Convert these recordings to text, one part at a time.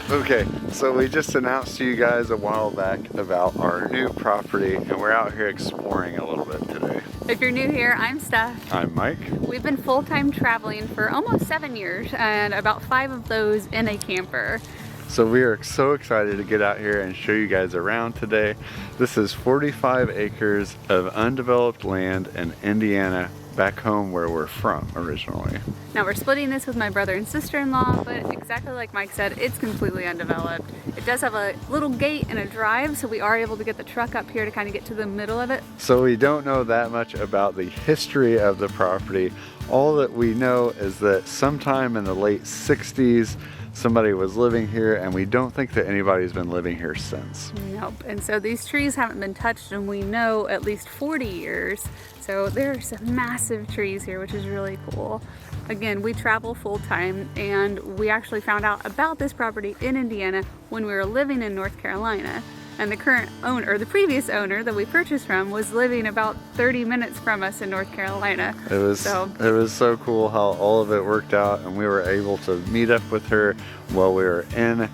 Okay, so we just announced to you guys a while back about our new property, and we're out here exploring a little bit today. If you're new here, I'm Steph. I'm Mike. We've been full-time traveling for almost 7 years, and about 5 of those in a camper. So we are so excited to get out here and show you guys around today. This is 45 acres of undeveloped land in Indiana, back home where we're from originally. Now we're splitting this with my brother and sister-in-law, but exactly like Mike said, it's completely undeveloped. It does have a little gate and a drive, so we are able to get the truck up here to kind of get to the middle of it. So we don't know that much about the history of the property. All that we know is that sometime in the late 60s, somebody was living here, and we don't think that anybody's been living here since. Nope. And so these trees haven't been touched in, we know, at least 40 years. So there are some massive trees here, which is really cool. Again, we travel full time, and we actually found out about this property in Indiana when we were living in North Carolina. And the current owner, or the previous owner that we purchased from, was living about 30 minutes from us in North Carolina. It was so cool how all of it worked out, and we were able to meet up with her while we were in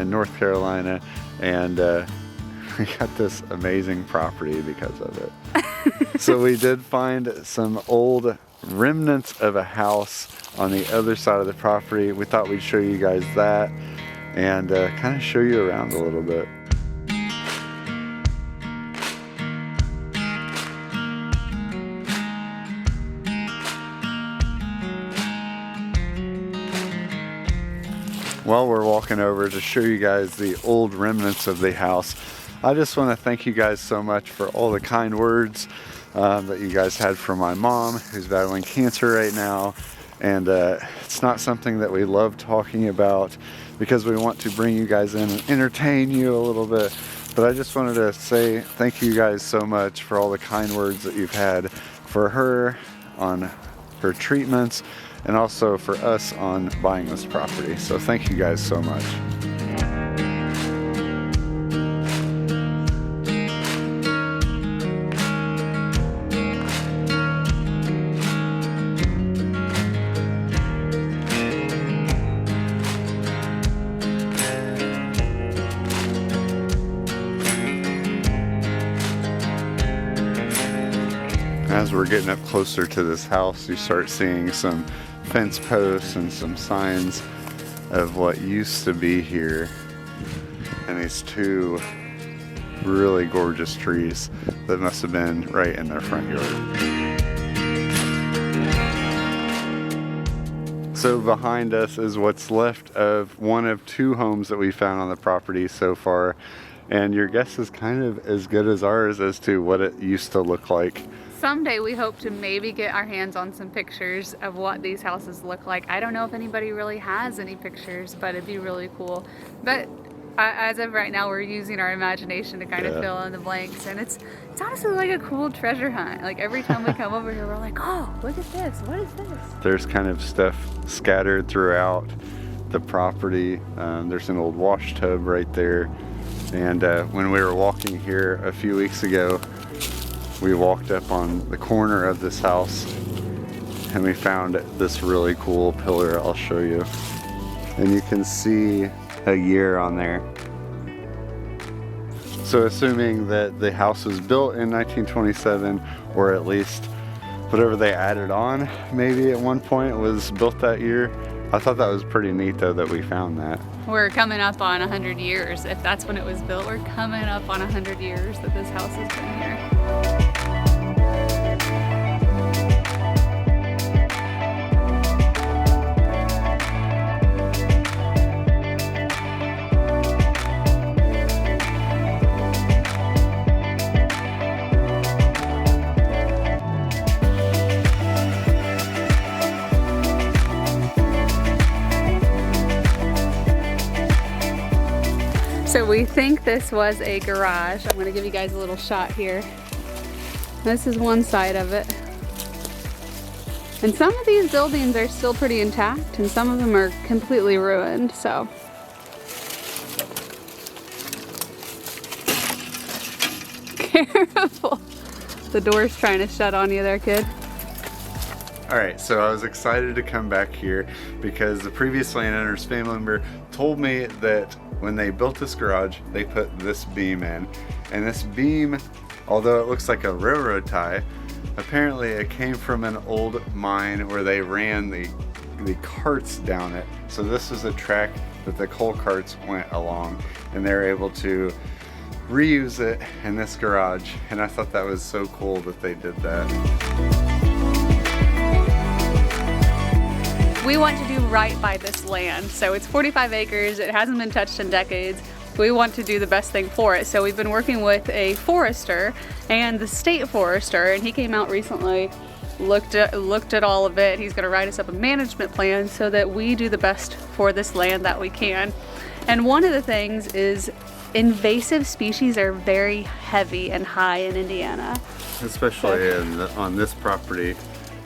North Carolina, and we got this amazing property because of it. So we did find some old remnants of a house on the other side of the property. We thought we'd show you guys that and kind of show you around a little bit. While we're walking over to show you guys the old remnants of the house, I just want to thank you guys so much for all the kind words that you guys had for my mom, who's battling cancer right now. And it's not something that we love talking about because we want to bring you guys in and entertain you a little bit. But I just wanted to say thank you guys so much for all the kind words that you've had for her on her treatments, and also for us on buying this property. So thank you guys so much. As we're getting up closer to this house, you start seeing some fence posts and some signs of what used to be here, and these two really gorgeous trees that must have been right in their front yard. So behind us is what's left of one of 2 homes that we found on the property so far, and your guess is kind of as good as ours as to what it used to look like. Someday we hope to maybe get our hands on some pictures of what these houses look like. I don't know if anybody really has any pictures, but it'd be really cool. But as of right now, we're using our imagination to kind of fill in the blanks, and it's honestly like a cool treasure hunt. Like every time we come over here, we're like, oh, look at this, what is this? There's kind of stuff scattered throughout the property. There's an old wash tub right there, and when we were walking here a few weeks ago, we walked up on the corner of this house and we found this really cool pillar. I'll show you. And you can see a year on there. So assuming that the house was built in 1927, or at least whatever they added on, maybe at one point was built that year. I thought that was pretty neat though that we found that. We're coming up on 100 years. If that's when it was built, we're coming up on 100 years that this house has been here. So we think this was a garage. I'm gonna give you guys a little shot here. This is one side of it. And some of these buildings are still pretty intact, and some of them are completely ruined, so. Careful. The door's trying to shut on you there, kid. Alright, so I was excited to come back here because the previous landowner's family member told me that when they built this garage, they put this beam in. And this beam, although it looks like a railroad tie, apparently it came from an old mine where they ran the carts down it. So this is a track that the coal carts went along, and they were able to reuse it in this garage. And I thought that was so cool that they did that. We want to do right by this land. So it's 45 acres, it hasn't been touched in decades. We want to do the best thing for it. So we've been working with a forester and the state forester, and he came out recently, looked at all of it. He's gonna write us up a management plan so that we do the best for this land that we can. And one of the things is invasive species are very heavy and high in Indiana. Especially on this property,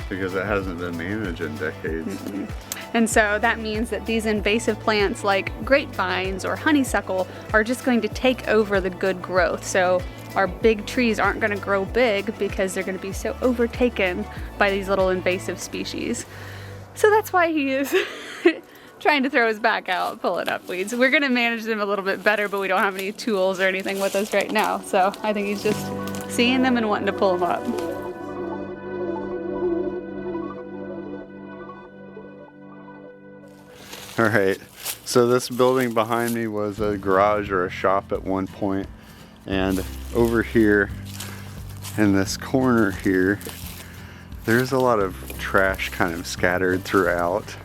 because it hasn't been managed in decades. Mm-hmm. And so that means that these invasive plants like grapevines or honeysuckle are just going to take over the good growth. So our big trees aren't going to grow big because they're going to be so overtaken by these little invasive species. So that's why he is trying to throw his back out, pulling up weeds. We're going to manage them a little bit better, but we don't have any tools or anything with us right now. So I think he's just seeing them and wanting to pull them up. Alright, so this building behind me was a garage or a shop at one point, and over here in this corner here, there's a lot of trash kind of scattered throughout.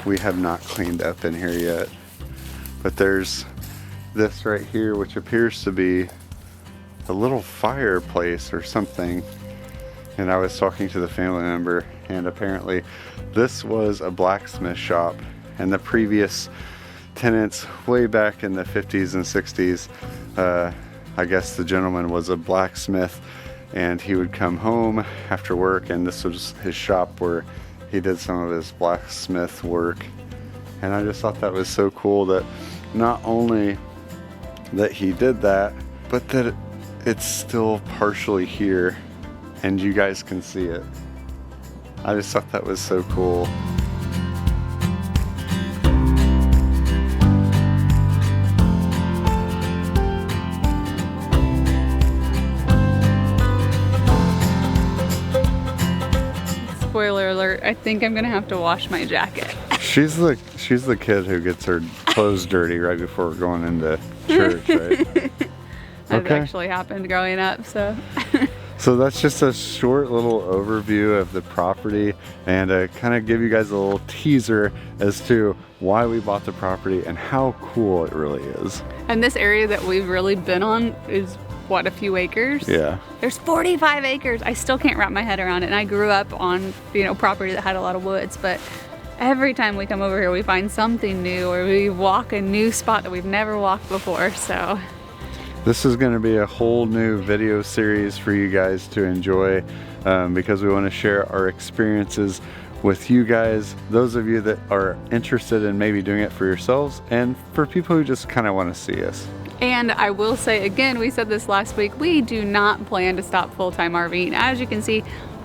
We have not cleaned up in here yet, but there's this right here which appears to be a little fireplace or something. And I was talking to the family member, and apparently this was a blacksmith shop. And the previous tenants way back in the 50s and 60s, I guess the gentleman was a blacksmith, and he would come home after work, and this was his shop where he did some of his blacksmith work. And I just thought that was so cool that not only that he did that, but that it's still partially here and you guys can see it. I just thought that was so cool. Spoiler alert, I think I'm gonna have to wash my jacket. She's the kid who gets her clothes dirty right before we're going into church, right? That actually happened growing up, so. So that's just a short little overview of the property, and kind of give you guys a little teaser as to why we bought the property and how cool it really is. And this area that we've really been on is what, a few acres? Yeah. There's 45 acres. I still can't wrap my head around it. And I grew up on, property that had a lot of woods, but every time we come over here, we find something new, or we walk a new spot that we've never walked before, so. This is going to be a whole new video series for you guys to enjoy, because we want to share our experiences with you guys, those of you that are interested in maybe doing it for yourselves, and for people who just kind of want to see us. And I will say again, we said this last week, we do not plan to stop full-time RVing. As you can see,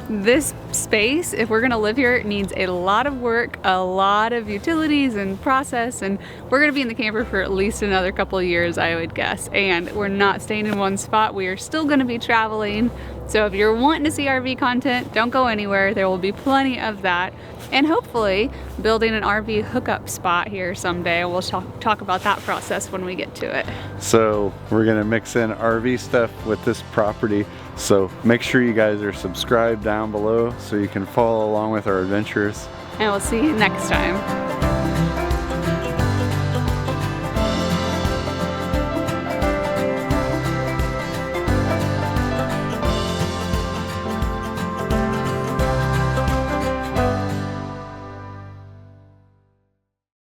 this space, if we're gonna live here, it needs a lot of work, a lot of utilities and process, and we're gonna be in the camper for at least another couple of years, I would guess. And we're not staying in one spot. We are still gonna be traveling. So if you're wanting to see RV content, don't go anywhere. There will be plenty of that. And hopefully building an RV hookup spot here someday. We'll talk about that process when we get to it. So we're gonna mix in RV stuff with this property. So make sure you guys are subscribed down below so you can follow along with our adventures. And we'll see you next time.